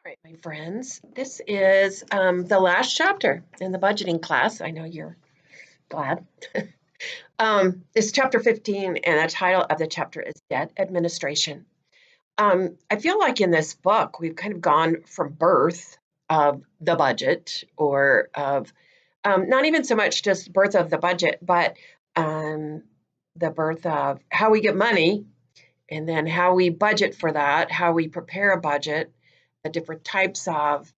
Right, my friends, this is the last chapter in the budgeting class. I know you're glad. It's chapter 15, and the title of the chapter is Debt Administration. I feel like in this book, we've kind of gone from birth of the budget or of not even so much just birth of the budget, but the birth of how we get money and then how we budget for that, how we prepare a budget, the different types of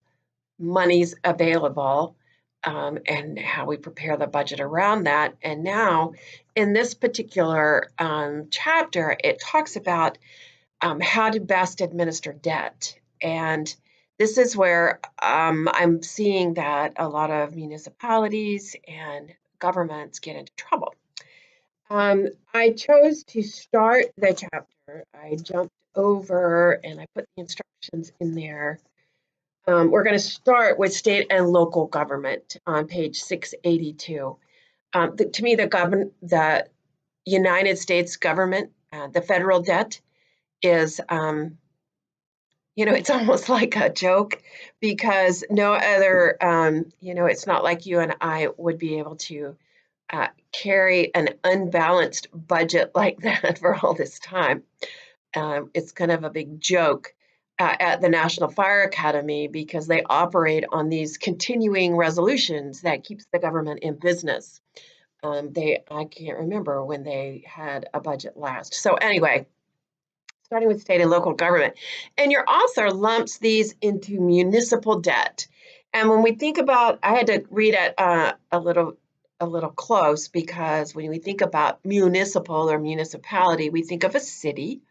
monies available, and how we prepare the budget around that. And now, in this particular chapter, it talks about how to best administer debt. And this is where I'm seeing that a lot of municipalities and governments get into trouble. I chose to start the chapter. I jumped over and I put the instructions in there. We're going to start with state and local government on page 682. To me, the United States government, the federal debt is, it's almost like a joke because no other, it's not like you and I would be able to carry an unbalanced budget like that for all this time. It's kind of a big joke at the National Fire Academy because they operate on these continuing resolutions that keeps the government in business. I can't remember when they had a budget last. So anyway, starting with state and local government. And your author lumps these into municipal debt. And when we think about, I had to read it a little close because when we think about municipal or municipality, we think of a city.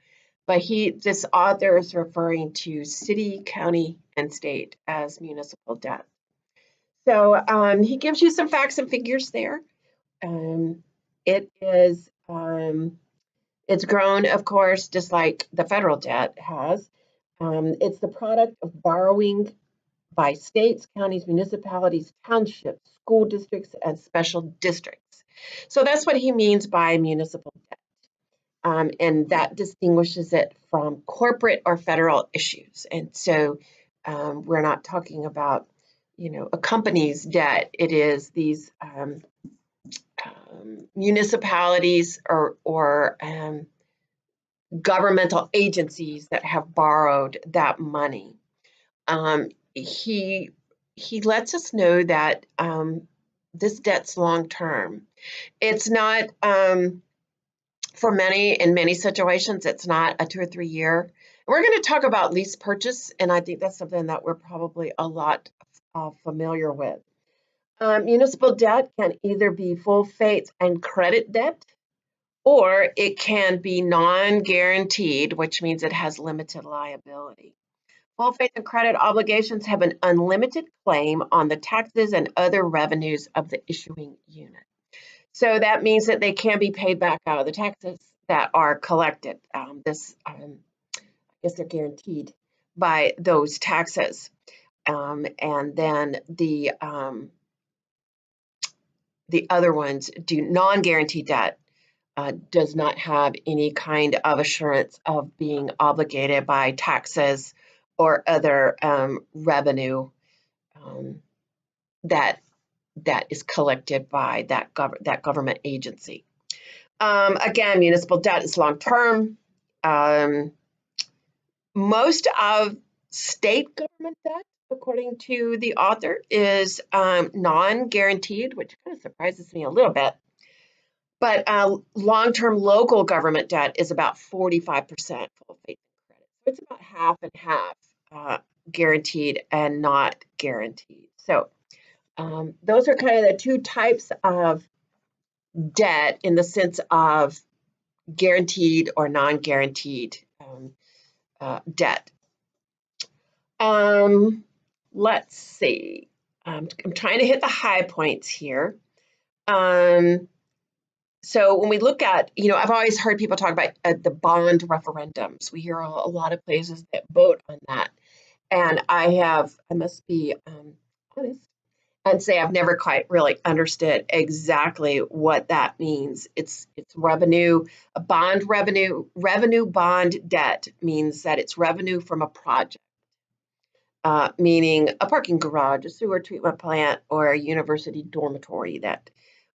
But this author is referring to city, county, and state as municipal debt. So he gives you some facts and figures there. It's grown, of course, just like the federal debt has. It's the product of borrowing by states, counties, municipalities, townships, school districts, and special districts. So that's what he means by municipal debt. And that distinguishes it from corporate or federal issues. And so we're not talking about, a company's debt. It is these municipalities or governmental agencies that have borrowed that money. He lets us know that this debt's long term. It's not. In many situations, it's not a 2 or 3 year. We're going to talk about lease purchase, and I think that's something that we're probably a lot familiar with. Municipal debt can either be full faith and credit debt, or it can be non-guaranteed, which means it has limited liability. Full faith and credit obligations have an unlimited claim on the taxes and other revenues of the issuing unit. So that means that they can be paid back out of the taxes that are collected. I guess they're guaranteed by those taxes. And then the other ones do non-guaranteed debt does not have any kind of assurance of being obligated by taxes or other revenue that is collected by that government agency. Again, municipal debt is long-term. Most of state government debt, according to the author, is non-guaranteed, which kind of surprises me a little bit. But long-term local government debt is about 45% full faith and credit. So it's about half and half guaranteed and not guaranteed. So those are kind of the two types of debt in the sense of guaranteed or non-guaranteed debt. Let's see. I'm trying to hit the high points here. So when we look at, I've always heard people talk about the bond referendums. We hear a lot of places that vote on that. And I must be honest and say I've never quite really understood exactly what that means. It's revenue, a bond revenue bond debt means that it's revenue from a project. meaning a parking garage, a sewer treatment plant, or a university dormitory. That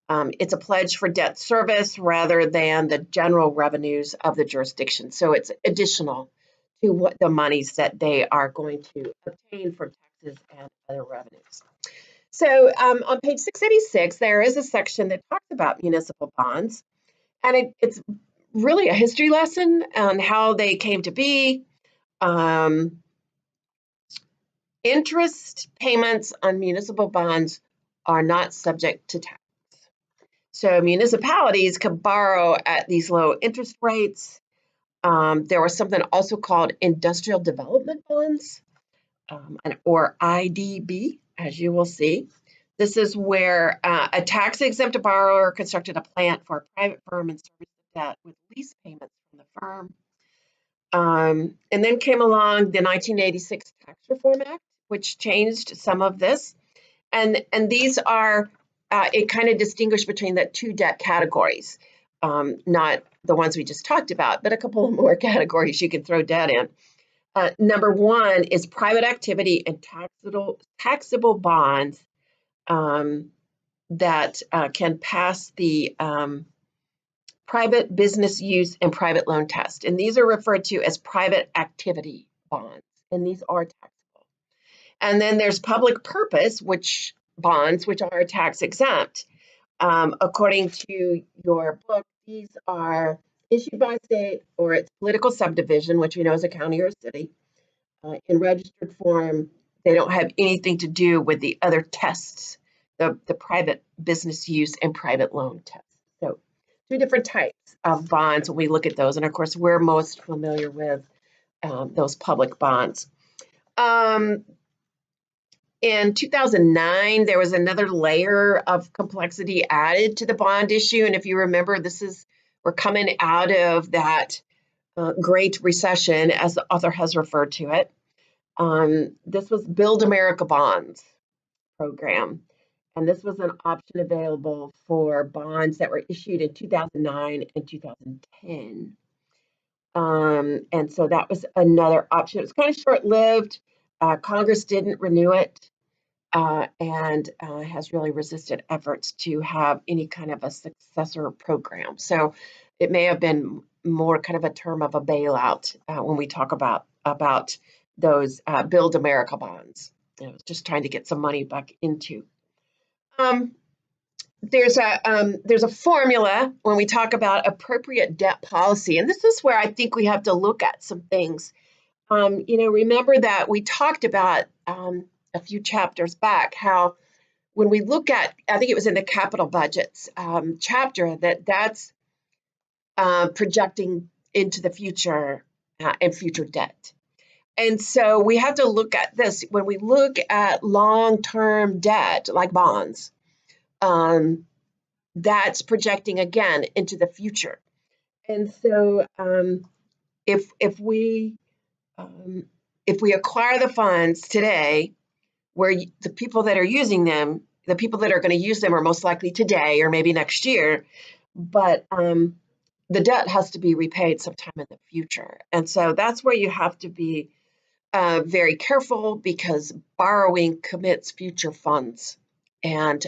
it's a pledge for debt service rather than the general revenues of the jurisdiction. So it's additional to what the monies that they are going to obtain from taxes and other revenues. So on page 686, there is a section that talks about municipal bonds, and it's really a history lesson on how they came to be. Interest payments on municipal bonds are not subject to tax. So municipalities could borrow at these low interest rates. There was something also called industrial development bonds, or IDB, as you will see. This is where a tax-exempt borrower constructed a plant for a private firm and serviced the debt with lease payments from the firm. And then came along the 1986 Tax Reform Act, which changed some of this. And these are, it kind of distinguished between the two debt categories, not the ones we just talked about, but a couple of more categories you can throw debt in. Number one is private activity and taxable bonds that can pass the private business use and private loan test. And these are referred to as private activity bonds, and these are taxable. And then there's public purpose, which bonds, which are tax exempt. According to your book, these are issued by state or its political subdivision, which we know is a county or a city. In registered form, they don't have anything to do with the other tests, the private business use and private loan tests. So two different types of bonds when we look at those. And of course, we're most familiar with those public bonds. In 2009, there was another layer of complexity added to the bond issue. And if you remember, we're coming out of that Great Recession, as the author has referred to it. This was Build America Bonds program. And this was an option available for bonds that were issued in 2009 and 2010. And so that was another option. It was kind of short-lived. Congress didn't renew it and has really resisted efforts to have any kind of a successor program. So it may have been more kind of a term of a bailout when we talk about those Build America bonds. It was just trying to get some money back into. There's a formula when we talk about appropriate debt policy, and this is where I think we have to look at some things. Remember that we talked about a few chapters back how when we look at, I think it was in the capital budgets chapter, that's projecting into the future and future debt. And so we have to look at this when we look at long-term debt like bonds. That's projecting again into the future. And so if we acquire the funds today, where the people that are using them, the people that are going to use them are most likely today or maybe next year, but the debt has to be repaid sometime in the future. And so that's where you have to be very careful, because borrowing commits future funds. And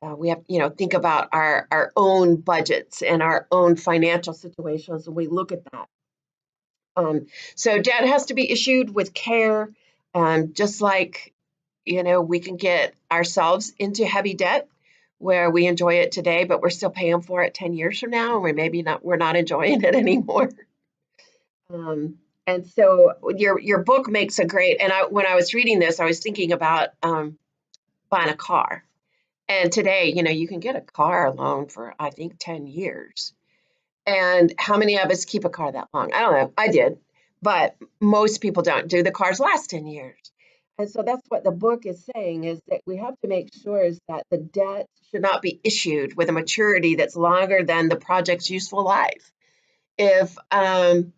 we have, think about our own budgets and our own financial situations, and we look at that. So debt has to be issued with care, just like, we can get ourselves into heavy debt where we enjoy it today, but we're still paying for it 10 years from now, and we're not enjoying it anymore. And so your book makes a great, and when I was reading this, I was thinking about buying a car. And today, you can get a car loan for, I think, 10 years. And how many of us keep a car that long? I don't know. I did. But most people don't. Do the cars last 10 years? And so that's what the book is saying, is that we have to make sure is that the debt should not be issued with a maturity that's longer than the project's useful life. If I'm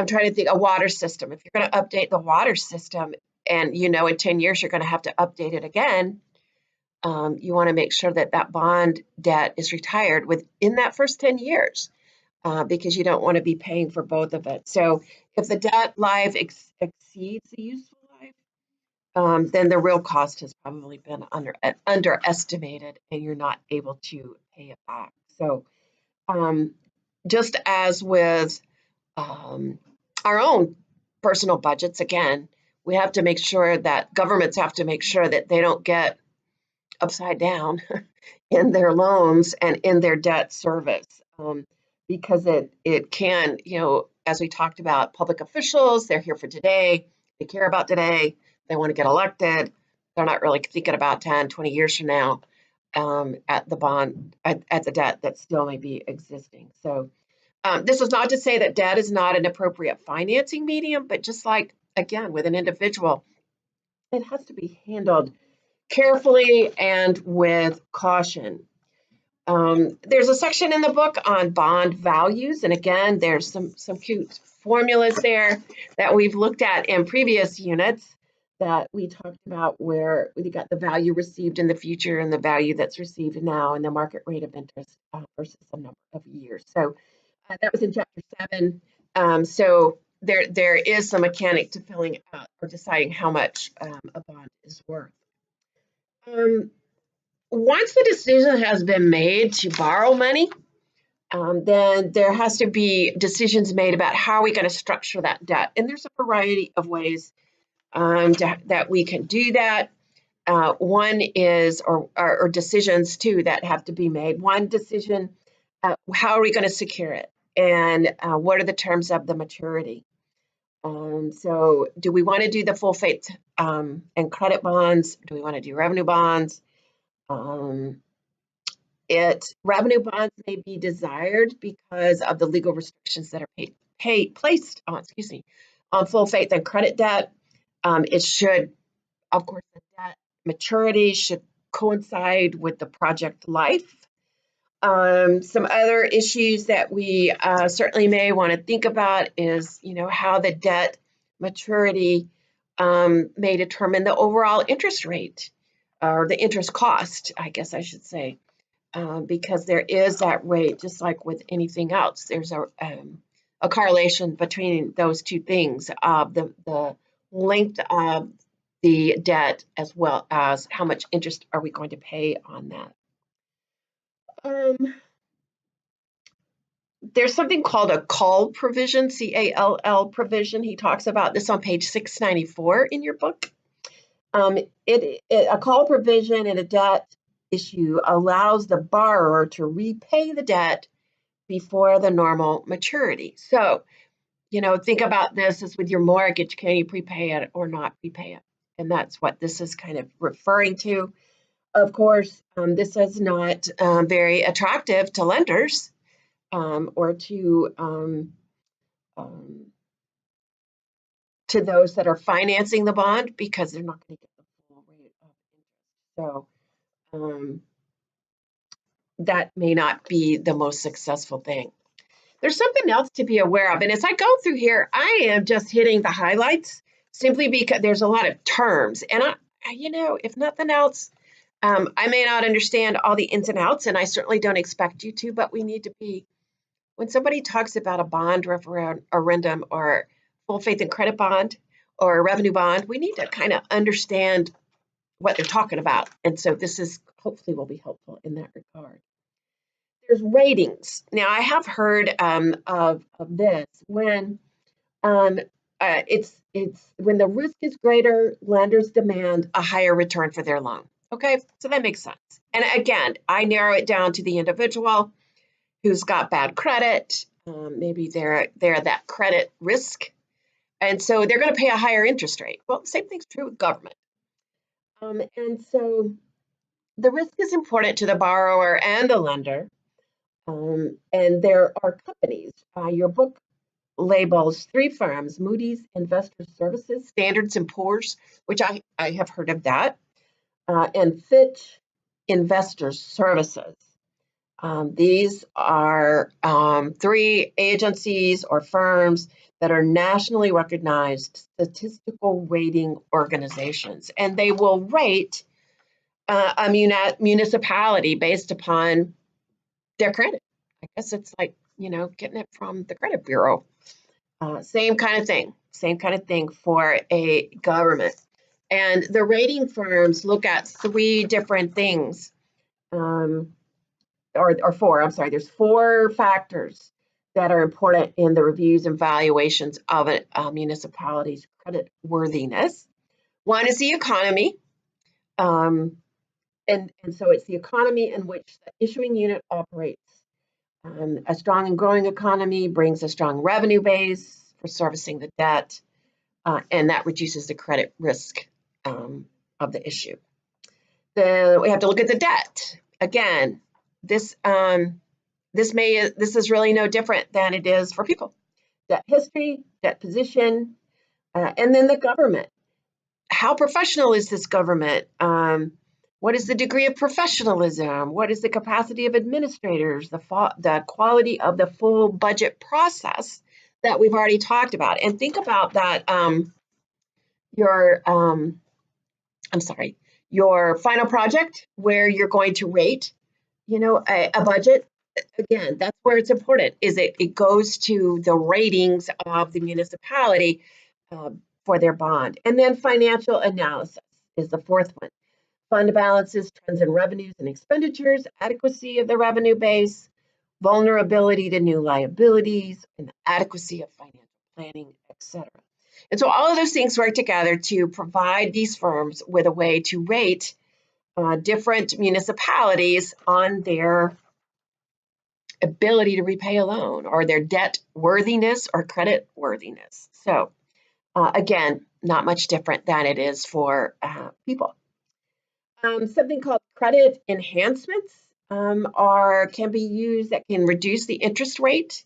trying to think, a water system, if you're going to update the water system and in 10 years you're going to have to update it again, you want to make sure that that bond debt is retired within that first 10 years because you don't want to be paying for both of it. So if the debt life exceeds the useful life, then the real cost has probably been underestimated, and you're not able to pay it back. So just as with our own personal budgets, again, we have to make sure that governments have to make sure that they don't get upside down in their loans and in their debt service, because it can, as we talked about, public officials, they're here for today, they care about today, they want to get elected, they're not really thinking about 10, 20 years from now, at the debt that still may be existing. So this is not to say that debt is not an appropriate financing medium, but just like, again, with an individual, it has to be handled carefully and with caution. There's a section in the book on bond values, and again, there's some cute formulas there that we've looked at in previous units that we talked about, where we got the value received in the future and the value that's received now and the market rate of interest versus a number of years. So that was in chapter 7. So there is some mechanic to filling out or deciding how much a bond is worth. Once the decision has been made to borrow money, then there has to be decisions made about how are we going to structure that debt. And there's a variety of ways that we can do that. One is, or decisions too, that have to be made. One decision, how are we going to secure it? And what are the terms of the maturity? So do we want to do the full faith and credit bonds? Do we want to do revenue bonds? Revenue bonds may be desired because of the legal restrictions that are placed on full faith and credit debt. It should, of course, the debt maturity should coincide with the project life. Some other issues that we certainly may want to think about is, how the debt maturity may determine the overall interest rate, or the interest cost, I guess I should say, because there is that rate, just like with anything else. There's a correlation between those two things, the length of the debt as well as how much interest are we going to pay on that. There's something called a call provision, C-A-L-L provision. He talks about this on page 694 in your book. A call provision in a debt issue allows the borrower to repay the debt before the normal maturity. So, think about this as with your mortgage. Can you prepay it or not prepay it? And that's what this is kind of referring to. Of course, this is not very attractive to lenders or to those that are financing the bond, because they're not going to get the full rate of interest. So that may not be the most successful thing. There's something else to be aware of. And as I go through here, I am just hitting the highlights simply because there's a lot of terms. And if nothing else, I may not understand all the ins and outs, and I certainly don't expect you to, but we need to be, when somebody talks about a bond referendum or full faith and credit bond or a revenue bond, we need to kind of understand what they're talking about. And so this is hopefully will be helpful in that regard. There's ratings. Now, I have heard of this when it's when the risk is greater, lenders demand a higher return for their loan. Okay, so that makes sense. And again, I narrow it down to the individual who's got bad credit. Maybe they're that credit risk, and so they're going to pay a higher interest rate. Well, the same thing's true with government. And so the risk is important to the borrower and the lender. And there are companies. Your book labels 3 firms: Moody's Investor Services, Standards & Poor's, which I have heard of that, and Fitch Investor Services. These are 3 agencies or firms that are nationally recognized statistical rating organizations, and they will rate a municipality based upon their credit. I guess it's like, getting it from the credit bureau. Same kind of thing for a government. And the rating firms look at three different things, or four, I'm sorry, there's four factors that are important in the reviews and valuations of a municipality's credit worthiness. One is the economy. And so it's the economy in which the issuing unit operates. A strong and growing economy brings a strong revenue base for servicing the debt, and that reduces the credit risk of the issue. We have to look at the debt. Again, this is really no different than it is for people. Debt history, debt position, and then the government. How professional is this government? What is the degree of professionalism? What is the capacity of administrators? The quality of the full budget process that we've already talked about. And think about that. Your final project where you're going to rate, a budget. Again, that's where it's important. It goes to the ratings of the municipality for their bond, and then financial analysis is the fourth one. Fund balances, trends in revenues and expenditures, adequacy of the revenue base, vulnerability to new liabilities, and the adequacy of financial planning, etc. And so all of those things work together to provide these firms with a way to rate different municipalities on their ability to repay a loan or their debt worthiness or credit worthiness. So again, not much different than it is for people. Something called credit enhancements can be used that can reduce the interest rate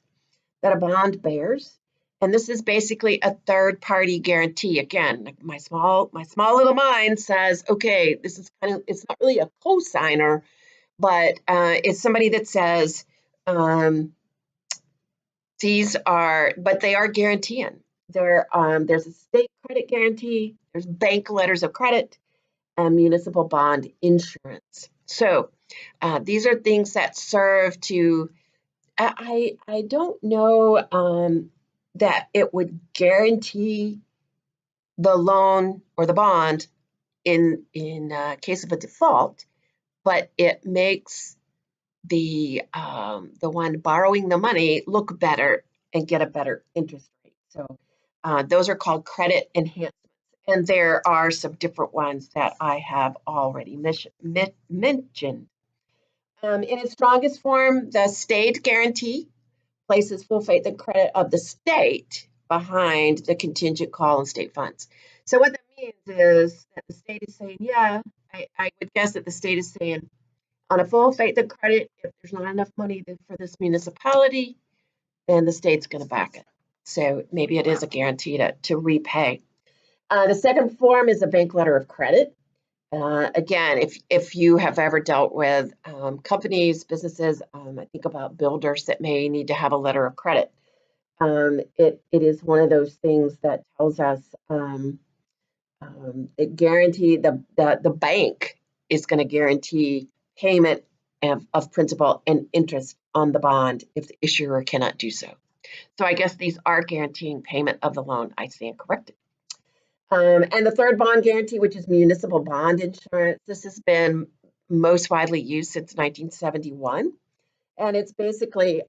that a bond bears. And this is basically a third-party guarantee. Again, my small little mind says, okay, this is it's not really a cosigner, but it's somebody that says they are guaranteeing. There's a state credit guarantee, there's bank letters of credit, and municipal bond insurance. So these are things that serve to, I don't know that it would guarantee the loan or the bond in case of a default, but it makes the one borrowing the money look better and get a better interest rate. So those are called credit enhancements. And there are some different ones that I have already mentioned. In its strongest form, the state guarantee places full faith and credit of the state behind the contingent call and state funds. So what that means is that the state is saying, yeah, I would guess that the state is saying, on a full faith and credit, if there's not enough money for this municipality, then the state's going to back it. So maybe it is a guarantee to repay. The second form is a bank letter of credit. Again, if you have ever dealt with companies, businesses, I think about builders that may need to have a letter of credit. It is one of those things that tells us it guarantee the bank is going to guarantee payment of principal and interest on the bond if the issuer cannot do so. So I guess these are guaranteeing payment of the loan. I stand corrected. And the third bond guarantee, which is municipal bond insurance, this has been most widely used since 1971. And it's basically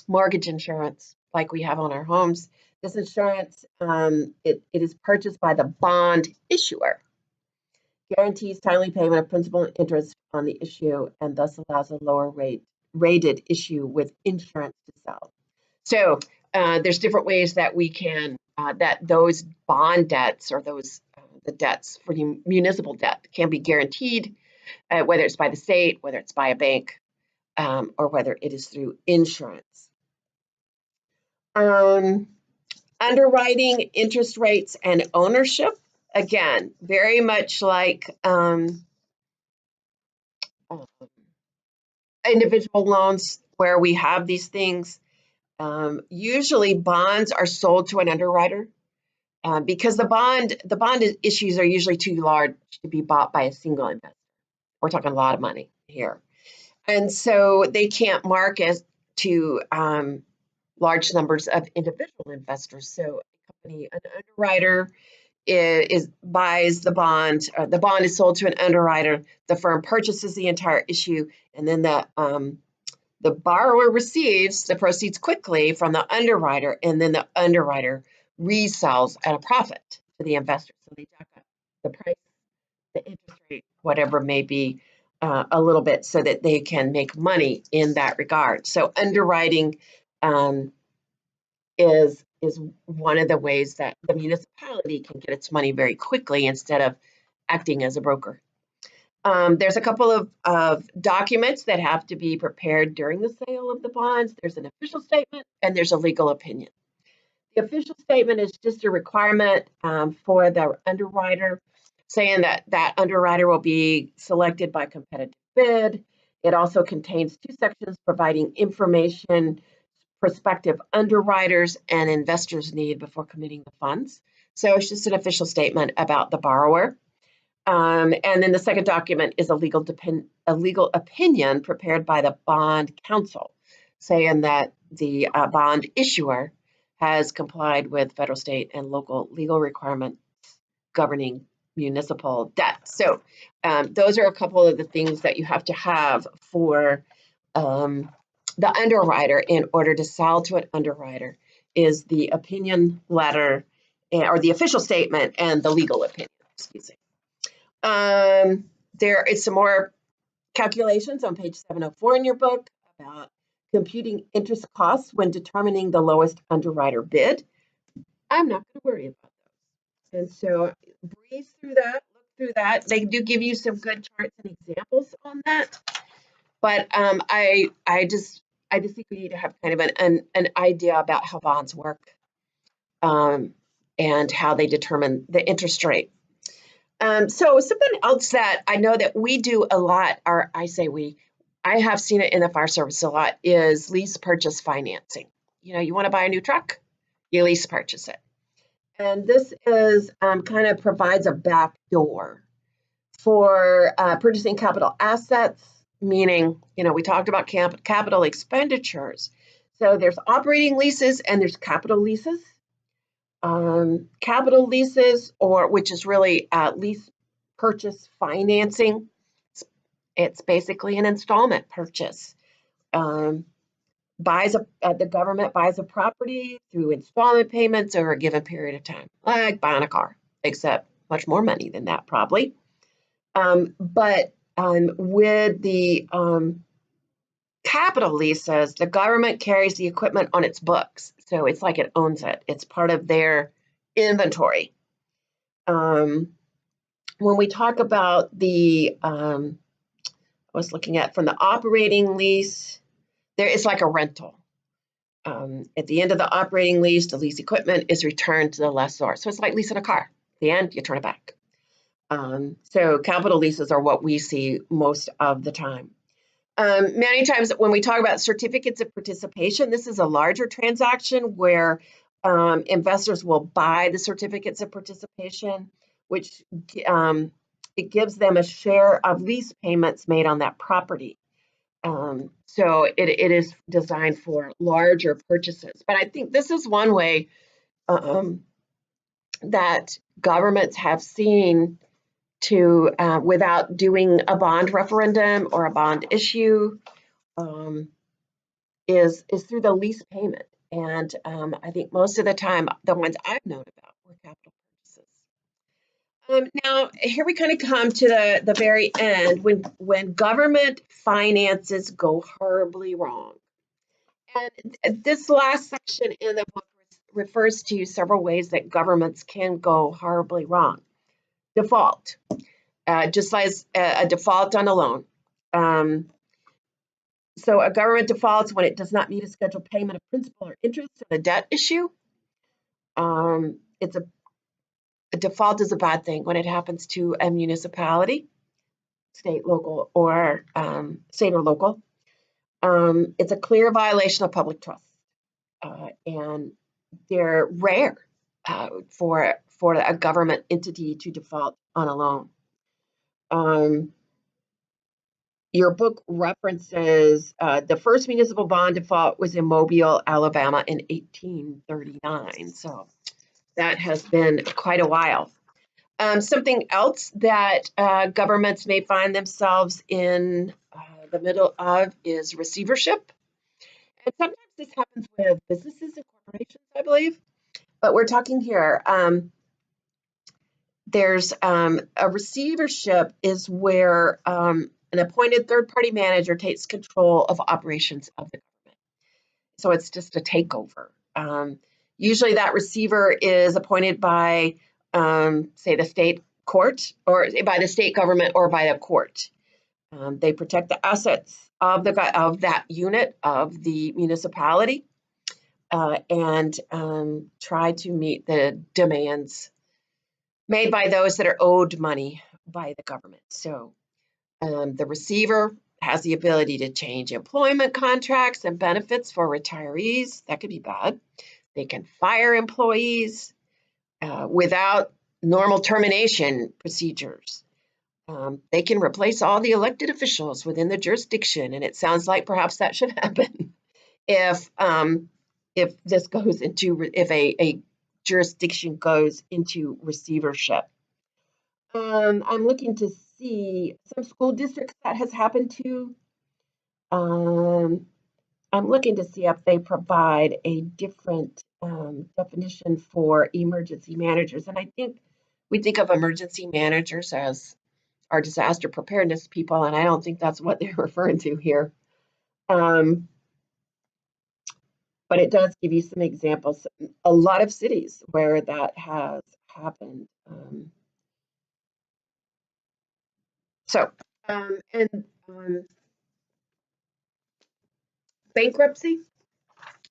mortgage insurance like we have on our homes. This insurance, it is purchased by the bond issuer, guarantees timely payment of principal and interest on the issue, and thus allows a lower rated issue with insurance to sell. So there's different ways that we can, that those bond debts or those the debts for municipal debt can be guaranteed, whether it's by the state, whether it's by a bank, or whether it is through insurance. Underwriting, interest rates, and ownership. Again, very much like individual loans where we have these things. Usually bonds are sold to an underwriter because the bond issues are usually too large to be bought by a single investor. We're talking a lot of money here. And so they can't market to large numbers of individual investors. So an underwriter buys the bond. The bond is sold to an underwriter. The firm purchases the entire issue, and then the borrower receives the proceeds quickly from the underwriter, and then the underwriter resells at a profit to the investor. So they jack up the price, the interest rate, whatever it may be, a little bit so that they can make money in that regard. So underwriting is one of the ways that the municipality can get its money very quickly instead of acting as a broker. There's a couple of documents that have to be prepared during the sale of the bonds. There's an official statement and there's a legal opinion. The official statement is just a requirement for the underwriter, saying that that underwriter will be selected by competitive bid. It also contains 2 sections providing information prospective underwriters and investors need before committing the funds. So it's just an official statement about the borrower. And then the second document is a legal opinion prepared by the bond counsel, saying that the bond issuer has complied with federal, state, and local legal requirements governing municipal debt. So those are a couple of the things that you have to have for the underwriter in order to sell to an underwriter is the opinion letter or the official statement and the legal opinion, excuse me. There is some more calculations on page 704 in your book about computing interest costs when determining the lowest underwriter bid. I'm not going to worry about those. And so breeze through that, look through that. They do give you some good charts and examples on that. But I just think we need to have kind of an idea about how bonds work and how they determine the interest rate. So something else that I know that we do a lot, or I say we, I have seen it in the fire service a lot, is lease purchase financing. You know, you want to buy a new truck, you lease purchase it. And this is kind of provides a back door for purchasing capital assets, meaning, you know, we talked about capital expenditures. So there's operating leases and there's capital leases. Capital leases, or which is really lease purchase financing. It's basically an installment purchase. The government buys a property through installment payments over a given period of time, like buying a car, except much more money than that probably. But with the capital leases, the government carries the equipment on its books. So it's like it owns it. It's part of their inventory. When we talk about the, I was looking at from the operating lease, there is like a rental. At the end of the operating lease, the lease equipment is returned to the lessor. So it's like leasing a car. At the end, you turn it back. So capital leases are what we see most of the time. Many times when we talk about certificates of participation, this is a larger transaction where investors will buy the certificates of participation, which it gives them a share of lease payments made on that property. So it is designed for larger purchases. But I think this is one way that governments have seen to, without doing a bond referendum or a bond issue, is through the lease payment. And I think most of the time, the ones I've known about were capital purchases. Now, here we kind of come to the very end when government finances go horribly wrong. And this last section in the book refers to several ways that governments can go horribly wrong. Default, just as a default on a loan. So a government defaults when it does not meet a scheduled payment of principal or interest on a debt issue. It's a default is a bad thing when it happens to a municipality, state, local, or state or local. It's a clear violation of public trust, and they're rare for a government entity to default on a loan. Your book references the first municipal bond default was in Mobile, Alabama in 1839. So that has been quite a while. Something else that governments may find themselves in the middle of is receivership. And sometimes this happens with businesses and corporations, I believe. But we're talking here, there's a receivership is where an appointed third-party manager takes control of operations of the government. So it's just a takeover. Usually that receiver is appointed by, say, the state court, or by the state government, or by a court. They protect the assets of that unit of the municipality, and try to meet the demands made by those that are owed money by the government. So the receiver has the ability to change employment contracts and benefits for retirees. That could be bad. They can fire employees without normal termination procedures. They can replace all the elected officials within the jurisdiction, and it sounds like perhaps that should happen if this goes into, if a jurisdiction goes into receivership. I'm looking to see some school districts that has happened to. I'm looking to see if they provide a different definition for emergency managers. And I think we think of emergency managers as our disaster preparedness people, and I don't think that's what they're referring to here. But it does give you some examples. A lot of cities where that has happened. Bankruptcy,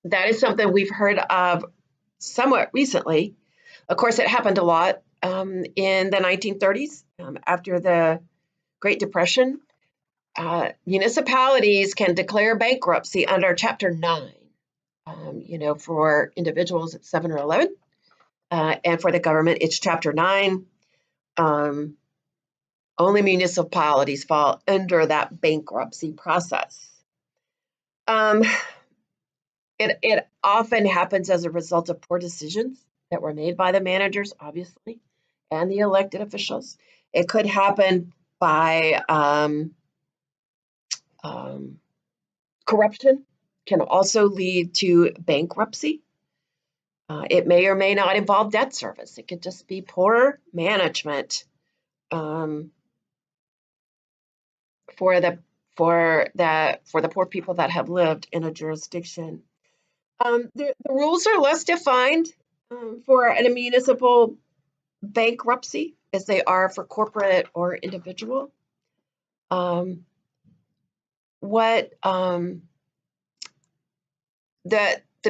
that is something we've heard of somewhat recently. Of course, it happened a lot in the 1930s after the Great Depression. Municipalities can declare bankruptcy under Chapter 9. For individuals, it's 7 or 11. And for the government, it's Chapter 9. Only municipalities fall under that bankruptcy process. It often happens as a result of poor decisions that were made by the managers, obviously, and the elected officials. It could happen by corruption, can also lead to bankruptcy. It may or may not involve debt service. It could just be poor management for the poor people that have lived in a jurisdiction. The rules are less defined for a municipal bankruptcy as they are for corporate or individual. The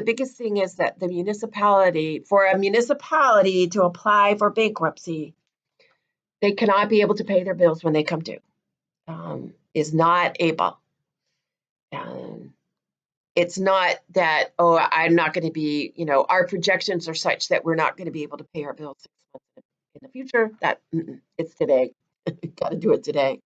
biggest thing is that for a municipality to apply for bankruptcy, they cannot be able to pay their bills when they come due. Is not able. It's not that, I'm not going to be, our projections are such that we're not going to be able to pay our bills 6 months in the future. It's today. Got to do it today.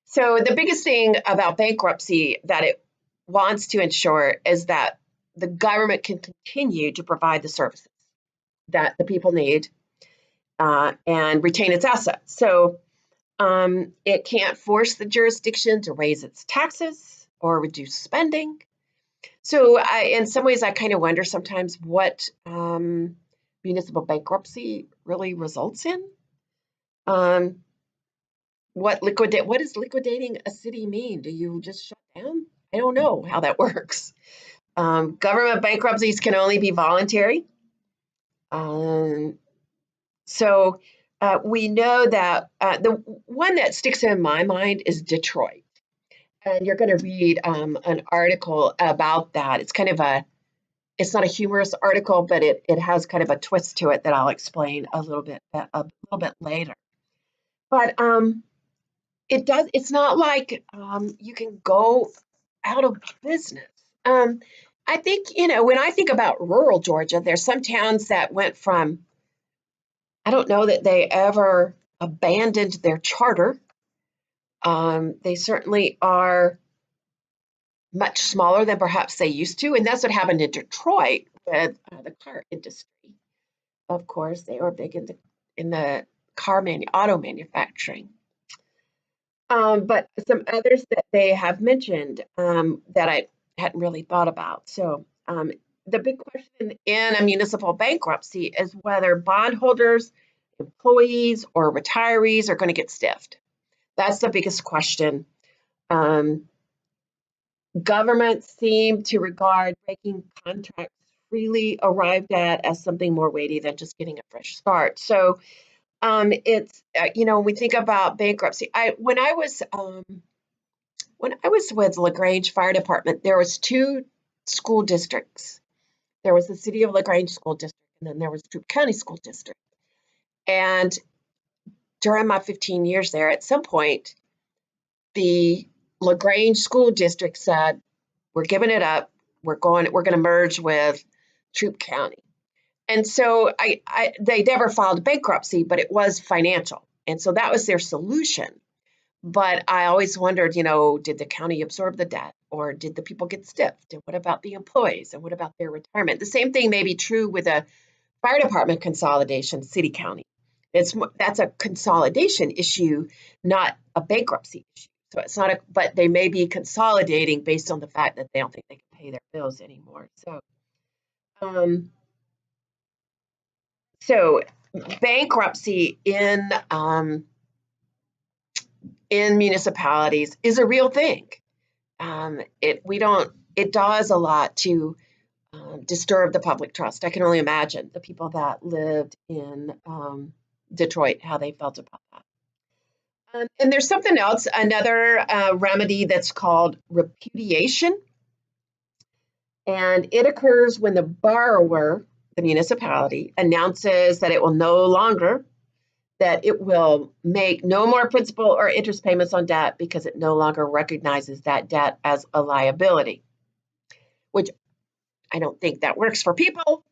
So the biggest thing about bankruptcy that it wants to ensure is that the government can continue to provide the services that the people need and retain its assets. So it can't force the jurisdiction to raise its taxes or reduce spending. So in some ways, I kind of wonder sometimes what municipal bankruptcy really results in. What does liquidating a city mean? Do you just shut down? I don't know how that works. Government bankruptcies can only be voluntary. So we know that the one that sticks in my mind is Detroit. And you're going to read an article about that. It's not a humorous article, but it has kind of a twist to it that I'll explain a little bit later. But it's not like you can go out of business. I think, when I think about rural Georgia, there's some towns that went from, I don't know that they ever abandoned their charter. They certainly are much smaller than perhaps they used to. And that's what happened in Detroit with the car industry. of course, they were big in the auto manufacturing. But some others that they have mentioned that I hadn't really thought about. So the big question in a municipal bankruptcy is whether bondholders, employees, or retirees are going to get stiffed. That's the biggest question. Governments seem to regard breaking contracts freely arrived at as something more weighty than just getting a fresh start. So it's when we think about bankruptcy, when I was with LaGrange Fire Department, there was two school districts. There was the City of LaGrange School District, and then there was Troup County School District. And during my 15 years there, at some point, the LaGrange School District said, "We're giving it up. We're going to merge with Troup County." And so they never filed bankruptcy, but it was financial. And so that was their solution. But I always wondered, did the county absorb the debt, or did the people get stiffed? And what about the employees? And what about their retirement? The same thing may be true with a fire department consolidation, city county. That's a consolidation issue, not a bankruptcy issue. So it's not but they may be consolidating based on the fact that they don't think they can pay their bills anymore. So bankruptcy in municipalities is a real thing. It does a lot to disturb the public trust. I can only imagine the people that lived in Detroit, how they felt about that. And there's something else, another remedy that's called repudiation. And it occurs when the borrower, the municipality, announces that it will make no more principal or interest payments on debt because it no longer recognizes that debt as a liability, which I don't think that works for people,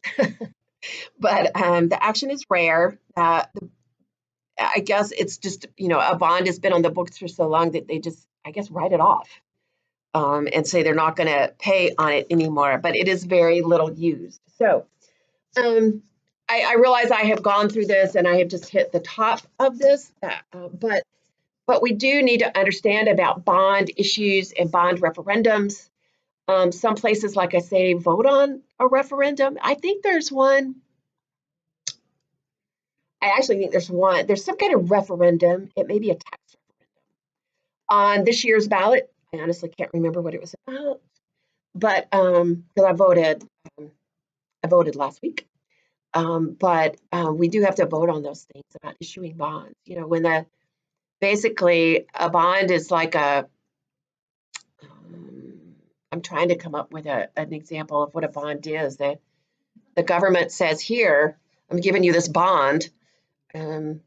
but the action is rare. I guess it's just, a bond has been on the books for so long that they just, I guess, write it off and say they're not going to pay on it anymore, but it is very little used. So I realize I have gone through this and I have just hit the top of this, but we do need to understand about bond issues and bond referendums. Some places, like I say, vote on a referendum. I think there's one. I actually think there's one. There's some kind of referendum. It may be a tax referendum on this year's ballot. I honestly can't remember what it was about, but because I voted last week. But we do have to vote on those things about issuing bonds. When basically a bond is like I'm trying to come up with an example of what a bond is. The government says, here, I'm giving you this bond, and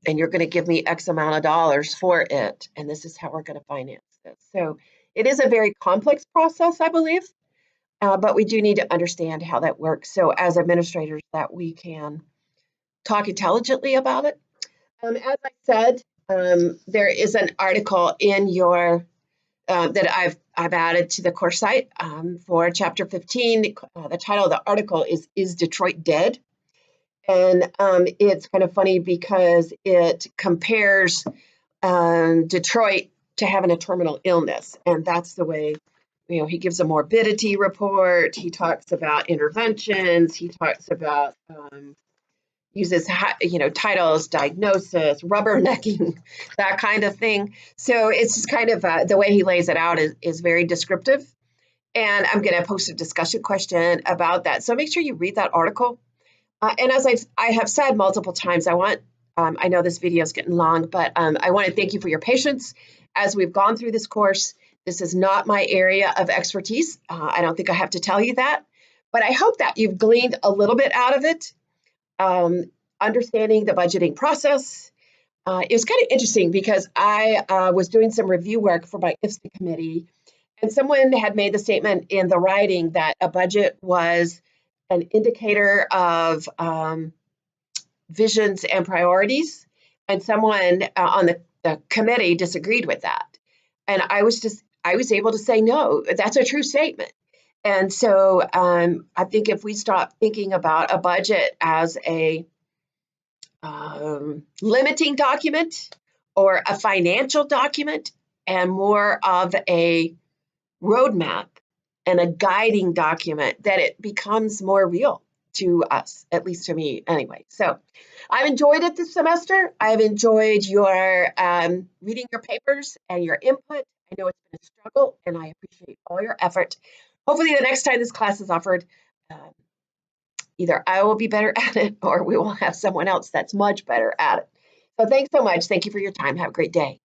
you're going to give me X amount of dollars for it, and this is how we're going to finance this. So it is a very complex process, I believe, but we do need to understand how that works. So as administrators, that we can talk intelligently about it. As I said, there is an article in your that I've added to the course site for chapter 15. The title of the article is Detroit Dead? And it's kind of funny because it compares Detroit to having a terminal illness. And that's the way, he gives a morbidity report. He talks about interventions. He talks about uses, titles, diagnosis, rubbernecking, that kind of thing. So it's just kind of the way he lays it out is very descriptive. And I'm going to post a discussion question about that. So make sure you read that article. And as I have said multiple times, I know this video is getting long, but I want to thank you for your patience as we've gone through this course. This is not my area of expertise. I don't think I have to tell you that, but I hope that you've gleaned a little bit out of it. Understanding the budgeting process. It was kind of interesting because I was doing some review work for my IFSTA committee, and someone had made the statement in the writing that a budget was an indicator of visions and priorities, and someone on the committee disagreed with that. And I was able to say, no, that's a true statement. And so I think if we stop thinking about a budget as a limiting document or a financial document and more of a roadmap and a guiding document, that it becomes more real to us, at least to me anyway. So I've enjoyed it this semester. I've enjoyed your reading your papers and your input. I know it's been a struggle, and I appreciate all your effort. Hopefully the next time this class is offered, either I will be better at it or we will have someone else that's much better at it. So thanks so much. Thank you for your time. Have a great day.